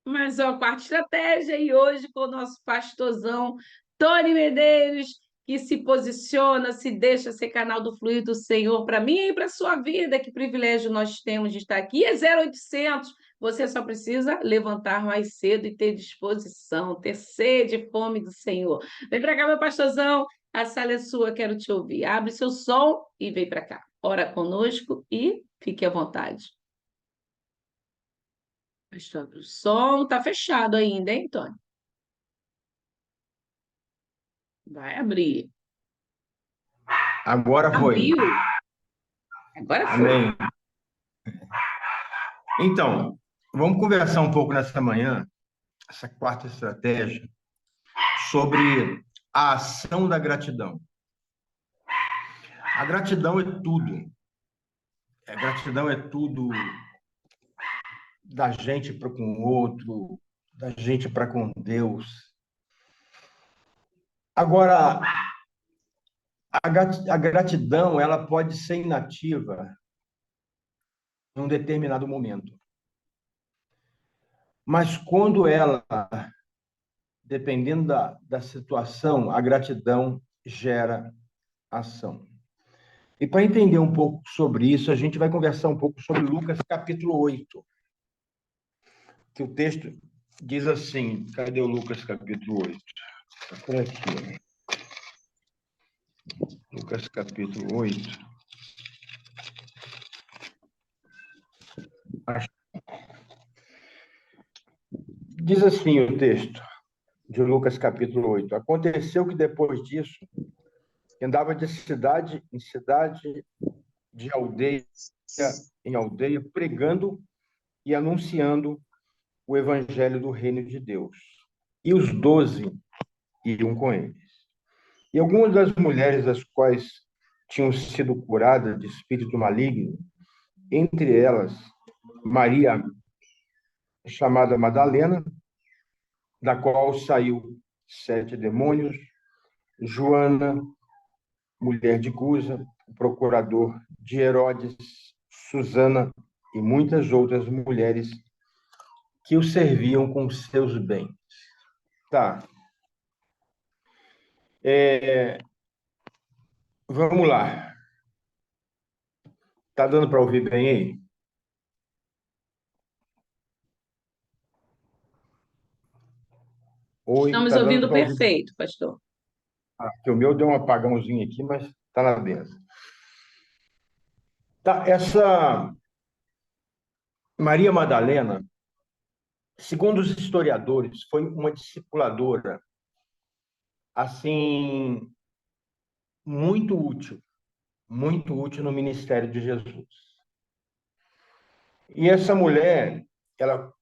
Mas ó, quarta estratégia, e hoje com o nosso pastorzão Tony Medeiros, que se posiciona, se deixa ser canal do fluir do Senhor para mim e para a sua vida. Que privilégio nós temos de estar aqui. É 0800, você só precisa levantar mais cedo e ter disposição, ter sede e fome do Senhor. Vem para cá, meu pastorzão, a sala é sua, quero te ouvir. Abre seu som e vem para cá. Ora conosco e fique à vontade. Pastor, o som está fechado ainda, hein, Tony? Vai abrir. Agora foi. Abriu. Agora foi. Amém. Então, vamos conversar um pouco nessa manhã, essa quarta estratégia, sobre a ação da gratidão. A gratidão é tudo. A gratidão é tudo da gente para com o outro, da gente para com Deus. Agora, a gratidão, ela pode ser inativa em um determinado momento. Mas quando ela, dependendo da situação, a gratidão gera ação. E para entender um pouco sobre isso, a gente vai conversar um pouco sobre Lucas capítulo 8, que o texto diz assim, cadê o Lucas capítulo 8? Está por aqui. Lucas capítulo 8. Diz assim o texto de Lucas capítulo 8. Aconteceu que depois disso, andava de cidade em cidade, de aldeia em aldeia, pregando e anunciando o evangelho do reino de Deus. E os 12 iam com eles. E algumas das mulheres das quais tinham sido curadas de espírito maligno, entre elas Maria, chamada Madalena, da qual saiu 7 demônios, Joana, mulher de Cusa, o procurador de Herodes, Susana e muitas outras mulheres que o serviam com seus bens. Tá. Vamos lá. Tá dando para ouvir bem aí? Oi, Estamos tá dando ouvindo para ouvir bem? perfeito, pastor. Que o meu deu um apagãozinho aqui, mas tá na benção. Tá, essa Maria Madalena, segundo os historiadores, foi uma discipuladora assim muito útil no ministério de Jesus. E essa mulher, ela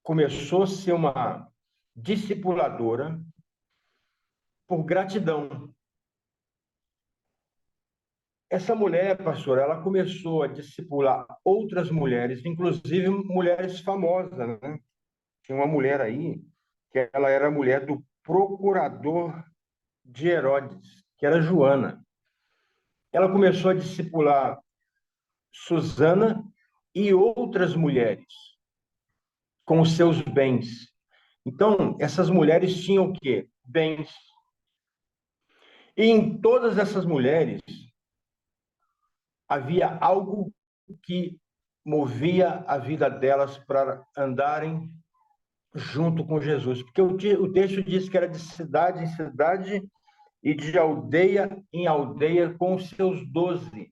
começou a ser uma discipuladora por gratidão. Essa mulher, pastora, ela começou a discipular outras mulheres, inclusive mulheres famosas, né? Tinha uma mulher aí que ela era a mulher do procurador de Herodes, que era Joana. Ela começou a discipular Susana e outras mulheres com os seus bens. Então, essas mulheres tinham o quê? Bens. E em todas essas mulheres havia algo que movia a vida delas para andarem junto com Jesus. Porque o texto diz que era de cidade em cidade e de aldeia em aldeia com os seus 12.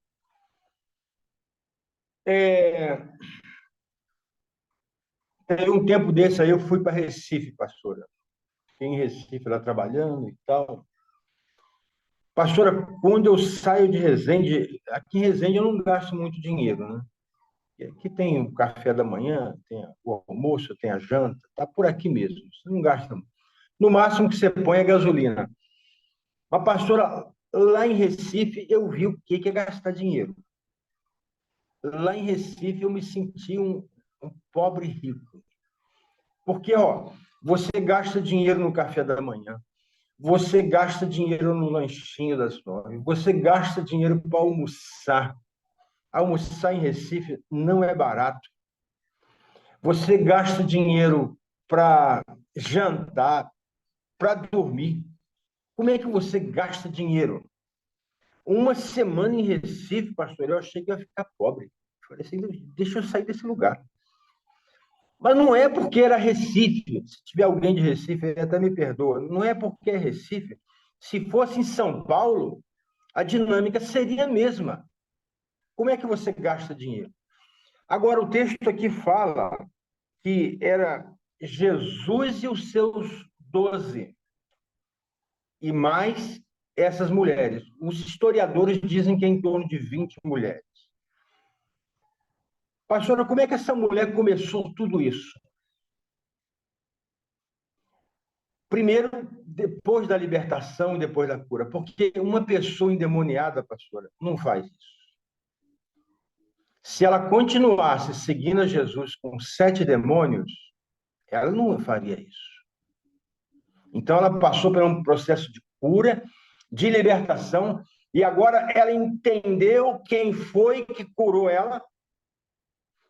Teve um tempo desse aí, eu fui para Recife, pastora. Fiquei em Recife lá trabalhando e tal. Pastora, quando eu saio de Resende, aqui em Resende eu não gasto muito dinheiro, né? Aqui tem o café da manhã, tem o almoço, tem a janta, tá por aqui mesmo. Você não gasta muito. No máximo que você põe é gasolina. Mas, pastora, lá em Recife eu vi o que é gastar dinheiro. Lá em Recife eu me senti um pobre rico. Porque, ó, você gasta dinheiro no café da manhã, você gasta dinheiro no lanchinho das 9, você gasta dinheiro para almoçar. Almoçar em Recife não é barato. Você gasta dinheiro para jantar, para dormir. Como é que você gasta dinheiro? Uma semana em Recife, pastor, eu achei que ia ficar pobre. Falei assim, deixa eu sair desse lugar. Mas não é porque era Recife. Se tiver alguém de Recife, até me perdoa. Não é porque é Recife. Se fosse em São Paulo, a dinâmica seria a mesma. Como é que você gasta dinheiro? Agora, o texto aqui fala que era Jesus e os seus 12, e mais essas mulheres. Os historiadores dizem que é em torno de 20 mulheres. Pastora, como é que essa mulher começou tudo isso? Primeiro, depois da libertação e depois da cura. Porque uma pessoa endemoniada, pastora, não faz isso. Se ela continuasse seguindo a Jesus com 7 demônios, ela não faria isso. Então, ela passou por um processo de cura, de libertação, e agora ela entendeu quem foi que curou ela,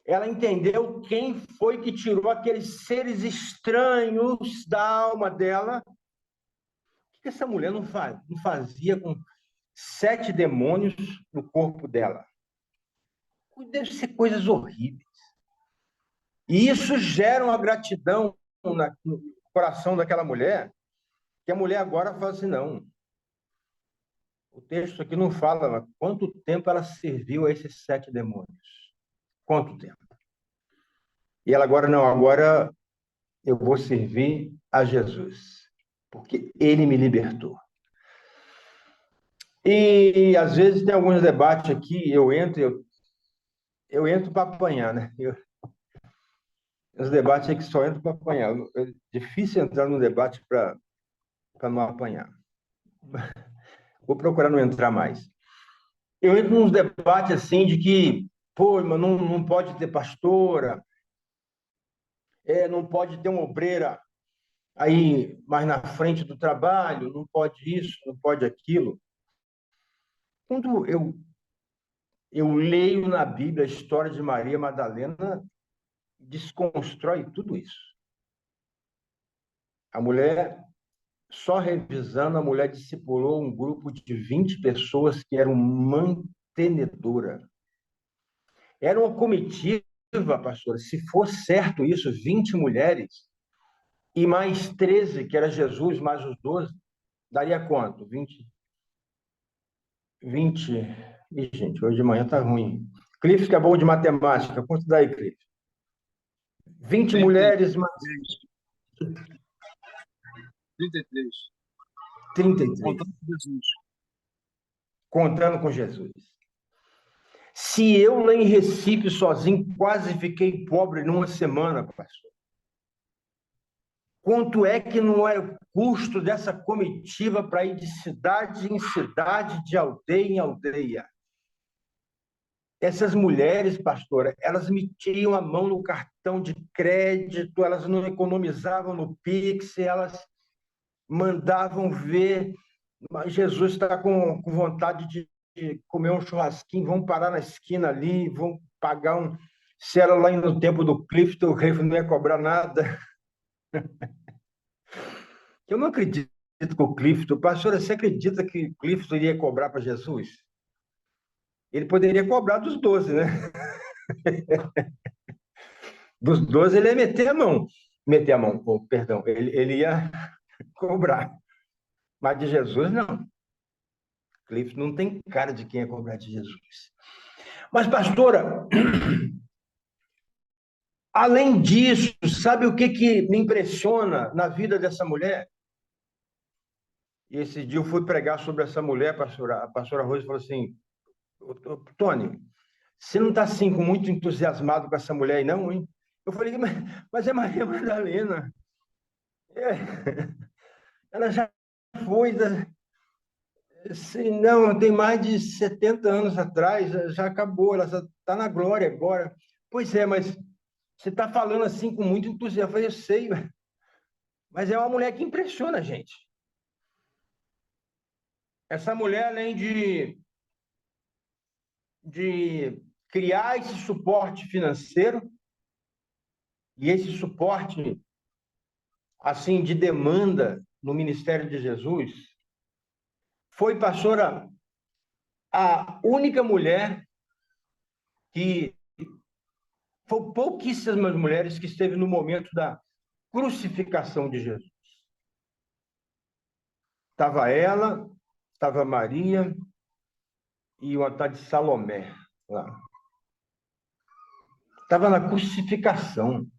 ela entendeu quem foi que tirou aqueles seres estranhos da alma dela. O que essa mulher não fazia com 7 demônios no corpo dela? Deve ser coisas horríveis. E isso gera uma gratidão no coração daquela mulher, que a mulher agora fala assim, não, o texto aqui não fala quanto tempo ela serviu a esses 7 demônios. Quanto tempo? E ela agora, não, agora eu vou servir a Jesus, porque ele me libertou. E às vezes tem alguns debates aqui, eu entro para apanhar, né? Os debates é que só entro para apanhar. É difícil entrar no debate para não apanhar. Vou procurar não entrar mais. Eu entro nos debates assim de que, pô, mas não pode ter pastora, não pode ter uma obreira aí mais na frente do trabalho, não pode isso, não pode aquilo. Quando eu leio na Bíblia a história de Maria Madalena, desconstrói tudo isso. A mulher, só revisando, a mulher discipulou um grupo de 20 pessoas que eram mantenedora. Era uma comitiva, pastora, se for certo isso, 20 mulheres, e mais 13, que era Jesus, mais os 12, daria quanto? 20. Ih, gente, hoje de manhã tá ruim. Cliff, que é bom de matemática. Quanto dá aí, Cliff? 20 mulheres mais 33. 33. Contando com Jesus. Contando com Jesus. Se eu lá em Recife sozinho quase fiquei pobre numa semana, pastor. Quanto é que não é o custo dessa comitiva para ir de cidade em cidade, de aldeia em aldeia? Essas mulheres, pastora, elas metiam a mão no cartão de crédito, elas não economizavam no Pix, elas mandavam ver, mas Jesus está com vontade de comer um churrasquinho, vão parar na esquina ali, vão pagar um... Se era lá no tempo do Clifton, o Clifton não ia cobrar nada. Eu não acredito que o Clifton... Pastora, você acredita que o Clifton iria cobrar para Jesus? Ele poderia cobrar dos 12, né? Dos 12 ele ia meter a mão. Meter a mão, oh, perdão, ele ia cobrar. Mas de Jesus, não. Clifton não tem cara de quem ia cobrar de Jesus. Mas, pastora, além disso, sabe o que me impressiona na vida dessa mulher? E esse dia eu fui pregar sobre essa mulher, a pastora Rose falou assim, Tony, você não está assim muito entusiasmado com essa mulher aí não, hein? Eu falei, mas é Maria Madalena. É, ela já foi, não, tem mais de 70 anos atrás, já acabou, ela está na glória agora. Pois é, mas você está falando assim com muito entusiasmo. Eu falei, eu sei, mas é uma mulher que impressiona a gente. Essa mulher, além de criar esse suporte financeiro, e esse suporte assim, de demanda no ministério de Jesus, foi, pastora, a única mulher que... Foram pouquíssimas mulheres que esteve no momento da crucificação de Jesus. Estava ela, estava Maria e uma tal de Salomé lá. Estava na crucificação.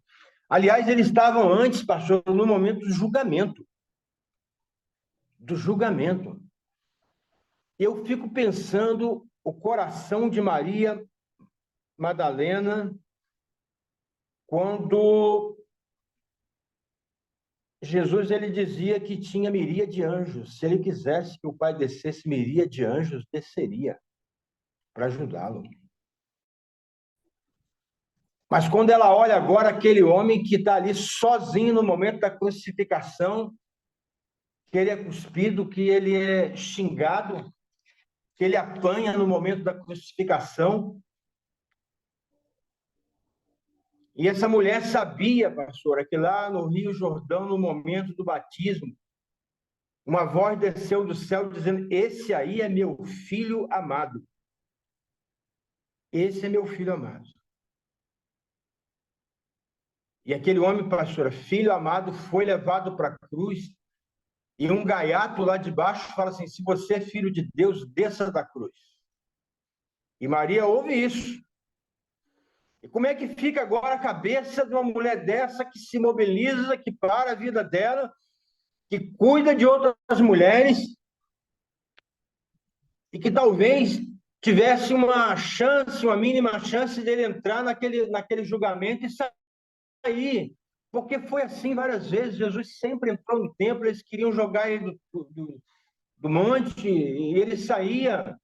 Aliás, eles estavam antes, pastor, no momento do julgamento. Do julgamento. Eu fico pensando o coração de Maria Madalena quando Jesus ele dizia que tinha miríade de anjos. Se ele quisesse que o Pai descesse, miríade de anjos desceria para ajudá-lo. Mas quando ela olha agora aquele homem que está ali sozinho no momento da crucificação, que ele é cuspido, que ele é xingado, que ele apanha no momento da crucificação. E essa mulher sabia, pastora, que lá no Rio Jordão, no momento do batismo, uma voz desceu do céu dizendo: esse aí é meu filho amado. Esse é meu filho amado. E aquele homem, pastora, filho amado, foi levado para a cruz. E um gaiato lá de baixo fala assim: se você é filho de Deus, desça da cruz. E Maria ouve isso. E como é que fica agora a cabeça de uma mulher dessa que se mobiliza, que para a vida dela, que cuida de outras mulheres e que talvez tivesse uma chance, uma mínima chance dele entrar naquele julgamento e sair? Porque foi assim várias vezes. Jesus sempre entrou no templo, eles queriam jogar ele do monte e ele saía.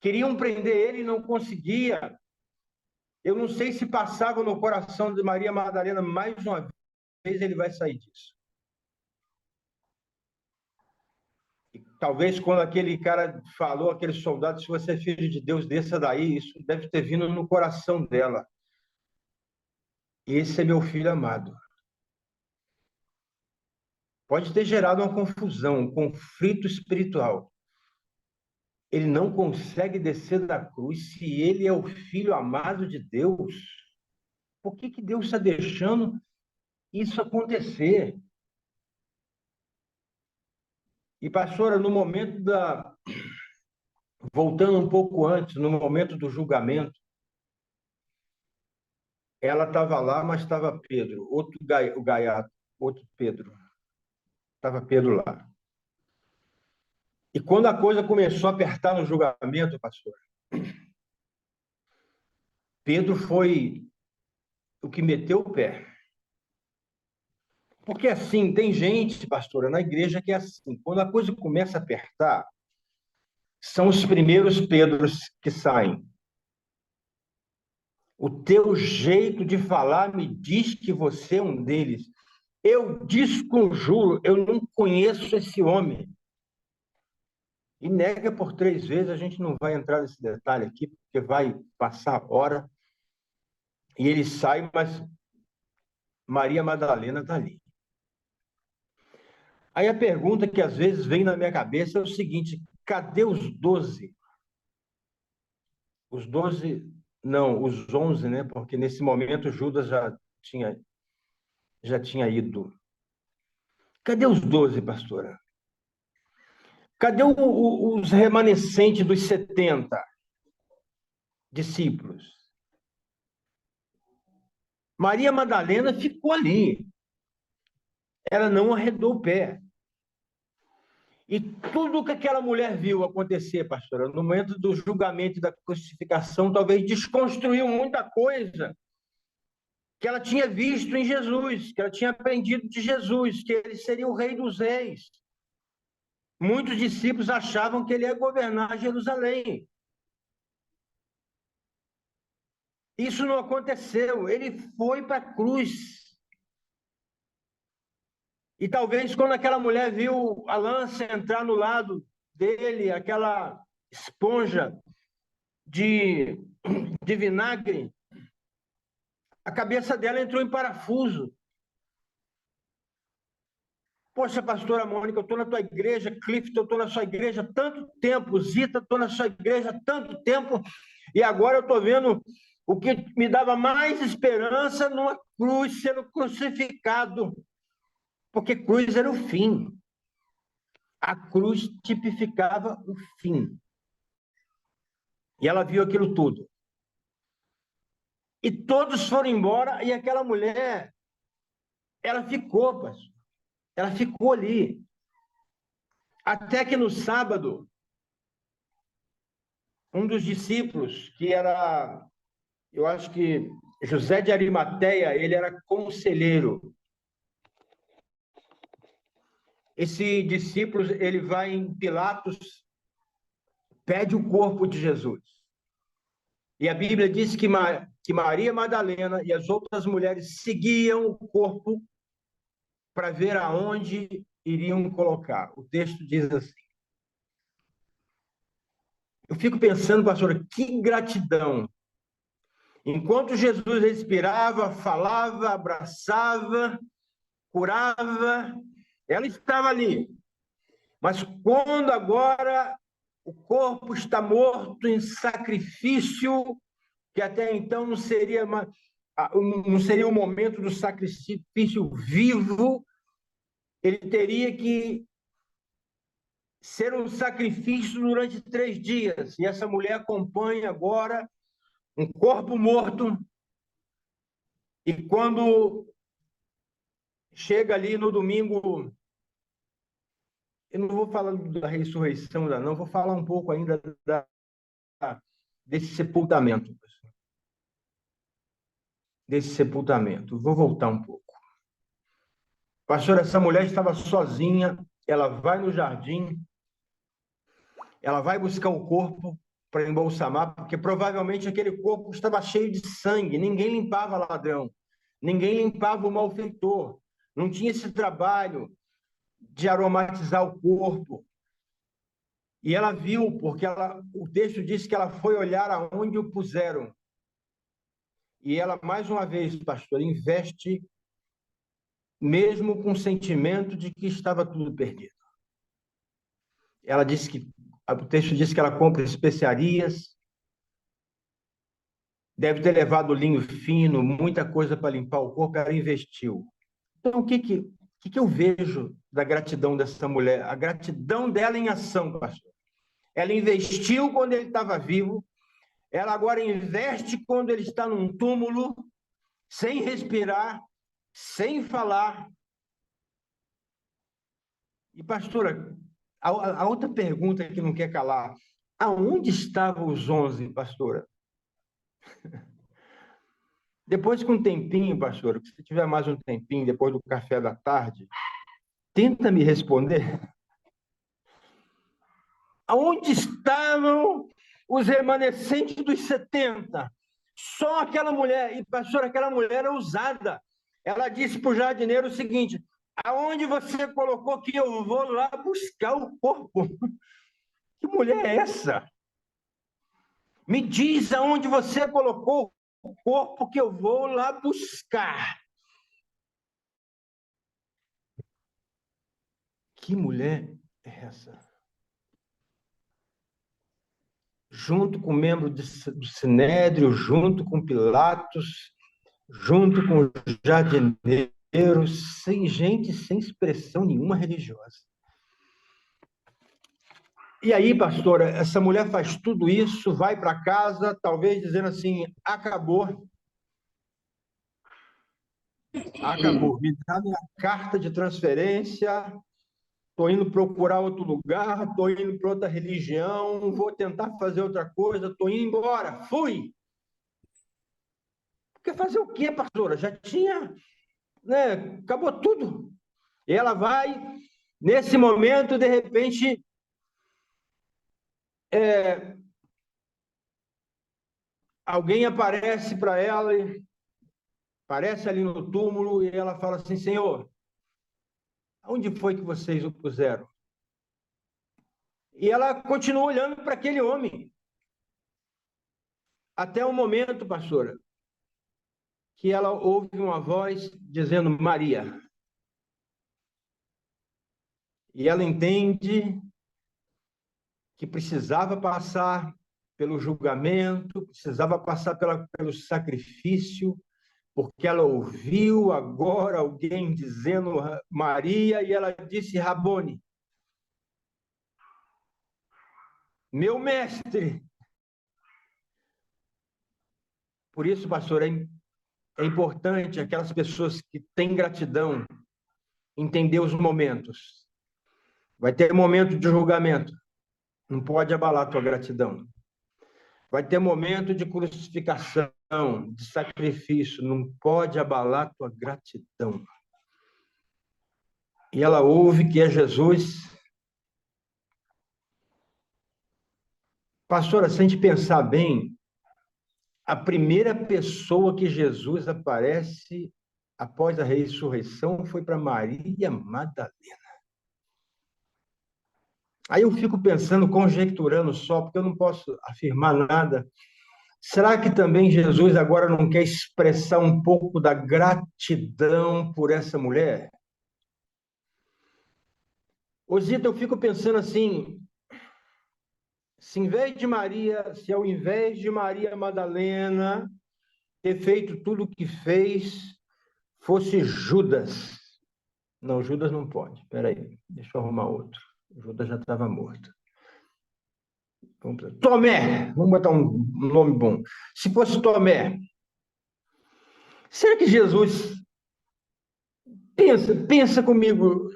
Queriam prender ele e não conseguia. Eu não sei se passava no coração de Maria Madalena mais uma vez ele vai sair disso. E talvez quando aquele cara falou, aquele soldado, se você é filho de Deus, desça daí, isso deve ter vindo no coração dela. Esse é meu filho amado. Pode ter gerado uma confusão, um conflito espiritual. Ele não consegue descer da cruz se ele é o filho amado de Deus. Por que Deus está deixando isso acontecer? E, pastora, no momento voltando um pouco antes, no momento do julgamento, ela estava lá, mas estava Pedro, o gaiato, outro Pedro. Estava Pedro lá. E quando a coisa começou a apertar no julgamento, pastor, Pedro foi o que meteu o pé. Porque assim, tem gente, pastora, na igreja que é assim, quando a coisa começa a apertar, são os primeiros Pedros que saem. O teu jeito de falar me diz que você é um deles. Eu desconjuro, eu não conheço esse homem. E nega por 3 vezes, a gente não vai entrar nesse detalhe aqui, porque vai passar a hora. E ele sai, mas Maria Madalena está ali. Aí a pergunta que às vezes vem na minha cabeça é o seguinte: cadê os 12? Os 12, não, os 11, né? Porque nesse momento Judas já tinha ido. Cadê os 12, pastora? Cadê os remanescentes dos 70 discípulos? Maria Madalena ficou ali. Ela não arredou o pé. E tudo que aquela mulher viu acontecer, pastora, no momento do julgamento e da crucificação, talvez desconstruiu muita coisa que ela tinha visto em Jesus, que ela tinha aprendido de Jesus, que ele seria o rei dos reis. Muitos discípulos achavam que ele ia governar Jerusalém. Isso não aconteceu. Ele foi para a cruz. E talvez quando aquela mulher viu a lança entrar no lado dele, aquela esponja de vinagre, a cabeça dela entrou em parafuso. Poxa, pastora Mônica, eu estou na tua igreja, Clifton, eu estou na sua igreja há tanto tempo, Zita, estou na sua igreja há tanto tempo, e agora eu estou vendo o que me dava mais esperança numa cruz sendo crucificado, porque cruz era o fim. A cruz tipificava o fim. E ela viu aquilo tudo. E todos foram embora, e aquela mulher, ela ficou, pastor. Ela ficou ali. Até que no sábado, um dos discípulos, que era, eu acho que José de Arimateia, ele era conselheiro. Esse discípulo, ele vai em Pilatos, pede o corpo de Jesus. E a Bíblia diz que Maria Madalena e as outras mulheres seguiam o corpo para ver aonde iriam colocar. O texto diz assim. Eu fico pensando, pastor, que gratidão. Enquanto Jesus respirava, falava, abraçava, curava, ela estava ali. Mas quando agora o corpo está morto em sacrifício, que até então não seria o momento do sacrifício vivo, ele teria que ser um sacrifício durante 3 dias. E essa mulher acompanha agora um corpo morto. E quando chega ali no domingo, eu não vou falar da ressurreição, não, vou falar um pouco ainda desse sepultamento. Desse sepultamento. Vou voltar um pouco. Pastor, essa mulher estava sozinha, ela vai no jardim, ela vai buscar o corpo para embalsamar, porque provavelmente aquele corpo estava cheio de sangue, ninguém limpava ladrão, ninguém limpava o malfeitor, não tinha esse trabalho de aromatizar o corpo. E ela viu, porque o texto diz que ela foi olhar aonde o puseram. E ela, mais uma vez, pastor, investe mesmo com o sentimento de que estava tudo perdido. Ela disse que, o texto diz que ela compra especiarias, deve ter levado linho fino, muita coisa para limpar o corpo, ela investiu. Então, o que eu vejo da gratidão dessa mulher? A gratidão dela em ação, pastor. Ela investiu quando ele estava vivo, ela agora investe quando ele está num túmulo, sem respirar, sem falar. E, pastora, a outra pergunta que não quer calar, aonde estavam os 11, pastora? Depois, com um tempinho, pastora, se tiver mais um tempinho, depois do café da tarde, tenta me responder. Aonde estavam os remanescentes dos 70? Só aquela mulher, e pastor, aquela mulher era ousada. Ela disse para o jardineiro o seguinte: aonde você colocou que eu vou lá buscar o corpo? Que mulher é essa? Me diz aonde você colocou o corpo que eu vou lá buscar. Que mulher é essa? Junto com o membro do Sinédrio, junto com Pilatos, junto com os jardineiros, sem gente, sem expressão nenhuma religiosa. E aí, pastora, essa mulher faz tudo isso, vai para casa, talvez dizendo assim, acabou, me dá minha carta de transferência, estou indo procurar outro lugar, estou indo para outra religião, vou tentar fazer outra coisa, estou indo embora, fui. Porque fazer o quê, pastora? Já tinha, né? Acabou tudo. E ela vai, nesse momento, de repente, alguém aparece para ela, aparece ali no túmulo, e ela fala assim: Senhor, onde foi que vocês o puseram? E ela continua olhando para aquele homem. Até o momento, pastora, que ela ouve uma voz dizendo Maria. E ela entende que precisava passar pelo julgamento, precisava passar pelo sacrifício, porque ela ouviu agora alguém dizendo Maria, e ela disse Rabone, meu mestre. Por isso, pastor, é importante aquelas pessoas que têm gratidão entender os momentos. Vai ter momento de julgamento, não pode abalar a tua gratidão. Vai ter momento de crucificação, de sacrifício, não pode abalar a tua gratidão. E ela ouve que é Jesus. Pastora, se a gente pensar bem, a primeira pessoa que Jesus aparece após a ressurreição foi para Maria Madalena. Aí eu fico pensando, conjecturando só, porque eu não posso afirmar nada. Será que também Jesus agora não quer expressar um pouco da gratidão por essa mulher? Ô Zita, eu fico pensando assim, se ao invés de Maria Madalena ter feito tudo o que fez, fosse Judas. Não, Judas não pode. Espera aí, deixa eu arrumar outro. Judas já estava morto. Tomé, vamos botar um nome bom. Se fosse Tomé, será que Jesus... Pensa comigo,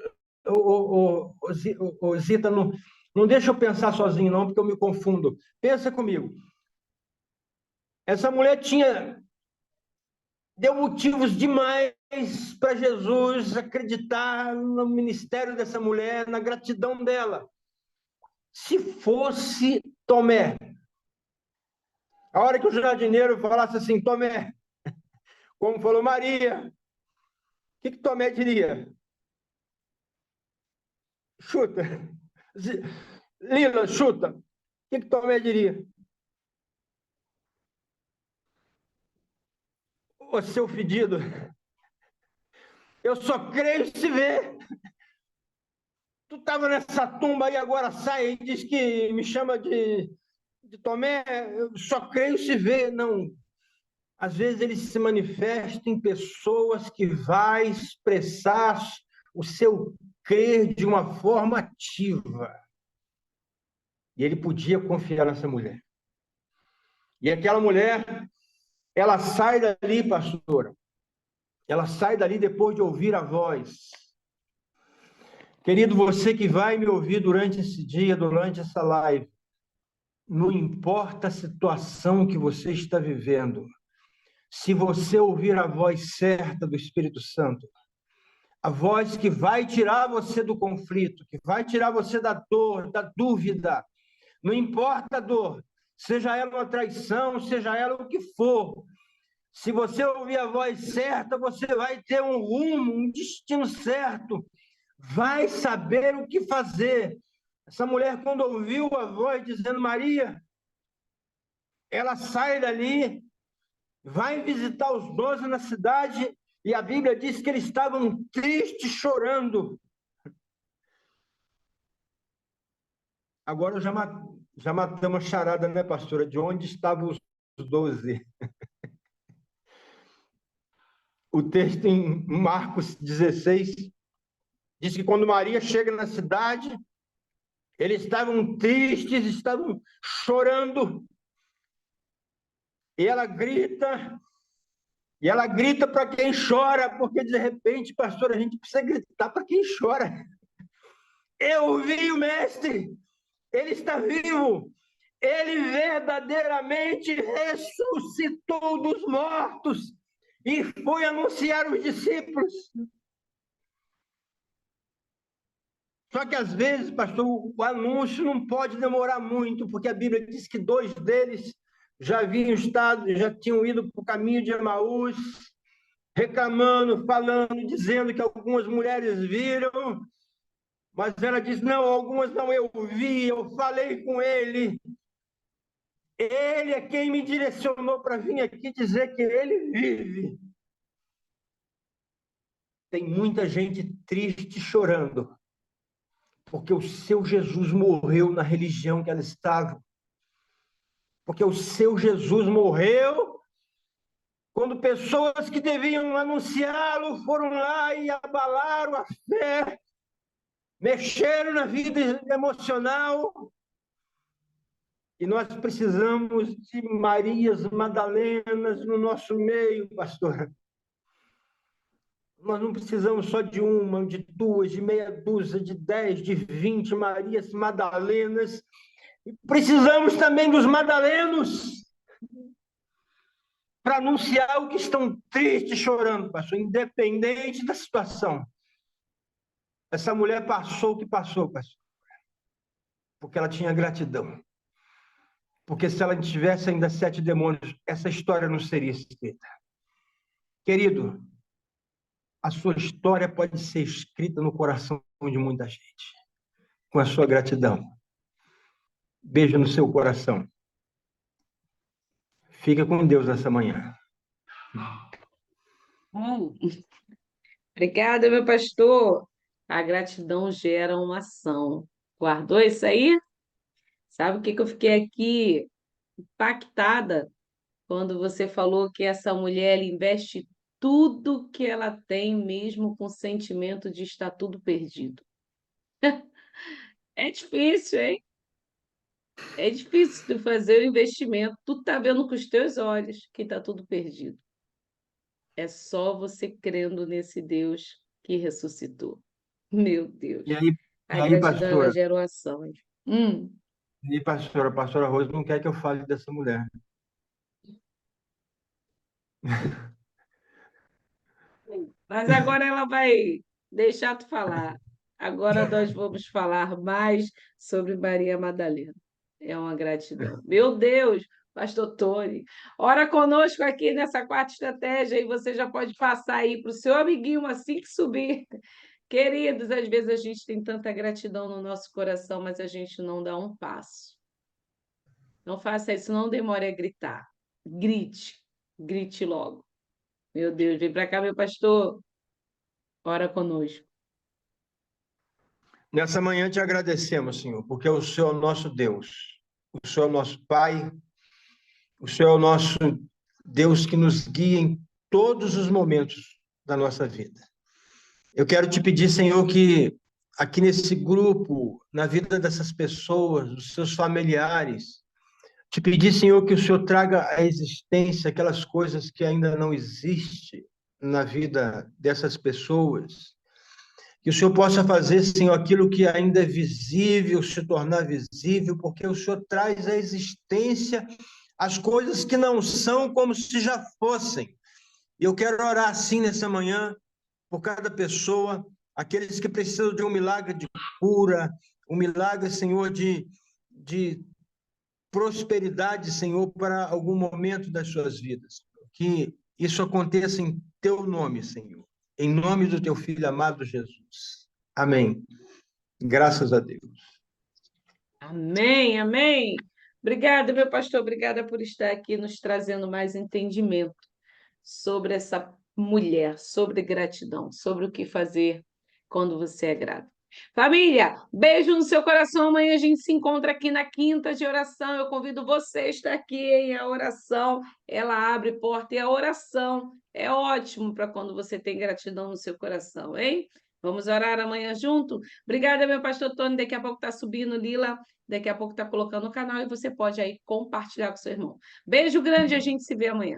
Zita, não deixa eu pensar sozinho não, porque eu me confundo. Pensa comigo. Essa mulher deu motivos demais para Jesus acreditar no ministério dessa mulher, na gratidão dela. Se fosse Tomé, a hora que o jardineiro falasse assim, Tomé, como falou Maria, o que Tomé diria? Chuta. Lila, chuta. O que Tomé diria? Ô, seu fedido, eu só creio se ver. Tu estava nessa tumba aí, agora sai e diz que me chama de Tomé, eu só creio se ver. Não. Às vezes ele se manifesta em pessoas que vai expressar o seu crer de uma forma ativa. E ele podia confiar nessa mulher. E aquela mulher, ela sai dali, pastora. Ela sai dali depois de ouvir a voz. Querido, você que vai me ouvir durante esse dia, durante essa live, não importa a situação que você está vivendo, se você ouvir a voz certa do Espírito Santo, a voz que vai tirar você do conflito, que vai tirar você da dor, da dúvida, não importa a dor, seja ela uma traição, seja ela o que for, se você ouvir a voz certa, você vai ter um rumo, um destino certo, vai saber o que fazer. Essa mulher, quando ouviu a voz dizendo Maria, ela sai dali, vai visitar os 12 na cidade, e a Bíblia diz que eles estavam tristes, chorando. Agora já matamos a charada, né, pastora? De onde estavam os 12? O texto em Marcos 16 diz que quando Maria chega na cidade, eles estavam tristes, estavam chorando. E ela grita para quem chora, porque de repente, pastor, a gente precisa gritar para quem chora. Eu vi o mestre, ele está vivo, ele verdadeiramente ressuscitou dos mortos e foi anunciar aos discípulos. Só que às vezes, pastor, o anúncio não pode demorar muito, porque a Bíblia diz que 2 deles já tinham ido para o caminho de Emaús, reclamando, falando, dizendo que algumas mulheres viram, mas ela diz, não, algumas não, eu vi, eu falei com ele. Ele é quem me direcionou para vir aqui dizer que ele vive. Tem muita gente triste chorando, porque o seu Jesus morreu na religião que ela estava. Porque o seu Jesus morreu quando pessoas que deviam anunciá-lo foram lá e abalaram a fé, mexeram na vida emocional. E nós precisamos de Marias Madalenas no nosso meio, pastor. Nós não precisamos só de uma, de duas, de meia dúzia, de 10, de 20 Marias Madalenas. Precisamos também dos Madalenos para anunciar o que estão tristes, chorando, pastor, independente da situação. Essa mulher passou o que passou, pastor, porque ela tinha gratidão. Porque se ela tivesse ainda 7 demônios, essa história não seria escrita. Querido, a sua história pode ser escrita no coração de muita gente, com a sua gratidão. Beijo no seu coração. Fica com Deus nessa manhã. Obrigada, meu pastor. A gratidão gera uma ação. Guardou isso aí? Sabe o que eu fiquei aqui impactada quando você falou que essa mulher ela investe tudo que ela tem, mesmo com o sentimento de estar tudo perdido. É difícil, hein? É difícil tu fazer o investimento. Tu tá vendo com os teus olhos que está tudo perdido. É só você crendo nesse Deus que ressuscitou. Meu Deus. E aí, A gratidão, ela gera uma ação. a pastora Rose não quer que eu fale dessa mulher. Mas agora ela vai deixar tu falar. Agora nós vamos falar mais sobre Maria Madalena. É uma gratidão. Meu Deus, Pastor Tony, ora conosco aqui nessa quarta estratégia e você já pode passar aí para o seu amiguinho assim que subir. Queridos, às vezes a gente tem tanta gratidão no nosso coração, mas a gente não dá um passo. Não faça isso, não demore a gritar. Grite, grite logo. Meu Deus, vem para cá, meu pastor. Ora conosco. Nessa manhã te agradecemos, Senhor, porque o Senhor é o nosso Deus, o Senhor é o nosso Pai, o Senhor é o nosso Deus que nos guia em todos os momentos da nossa vida. Eu quero te pedir, Senhor, que aqui nesse grupo, na vida dessas pessoas, dos seus familiares, te pedir, Senhor, que o Senhor traga à existência aquelas coisas que ainda não existem na vida dessas pessoas. Que o Senhor possa fazer, Senhor, aquilo que ainda é visível, se tornar visível, porque o Senhor traz à existência as coisas que não são como se já fossem. E eu quero orar assim nessa manhã, por cada pessoa, aqueles que precisam de um milagre de cura, um milagre, Senhor, de prosperidade, Senhor, para algum momento das suas vidas. Que isso aconteça em teu nome, Senhor. Em nome do teu Filho amado Jesus. Amém. Graças a Deus. Amém, amém. Obrigada, meu pastor. Obrigada por estar aqui nos trazendo mais entendimento sobre essa mulher, sobre gratidão, sobre o que fazer quando você é grato. Família, beijo no seu coração. Amanhã a gente se encontra aqui na quinta de oração. Eu convido você a estar aqui, hein? A oração, ela abre porta e a oração é ótimo para quando você tem gratidão no seu coração, hein? Vamos orar amanhã junto? Obrigada, meu pastor Tony. Daqui a pouco está subindo, Lila. Daqui a pouco está colocando o canal e você pode aí compartilhar com seu irmão. Beijo grande, a gente se vê amanhã.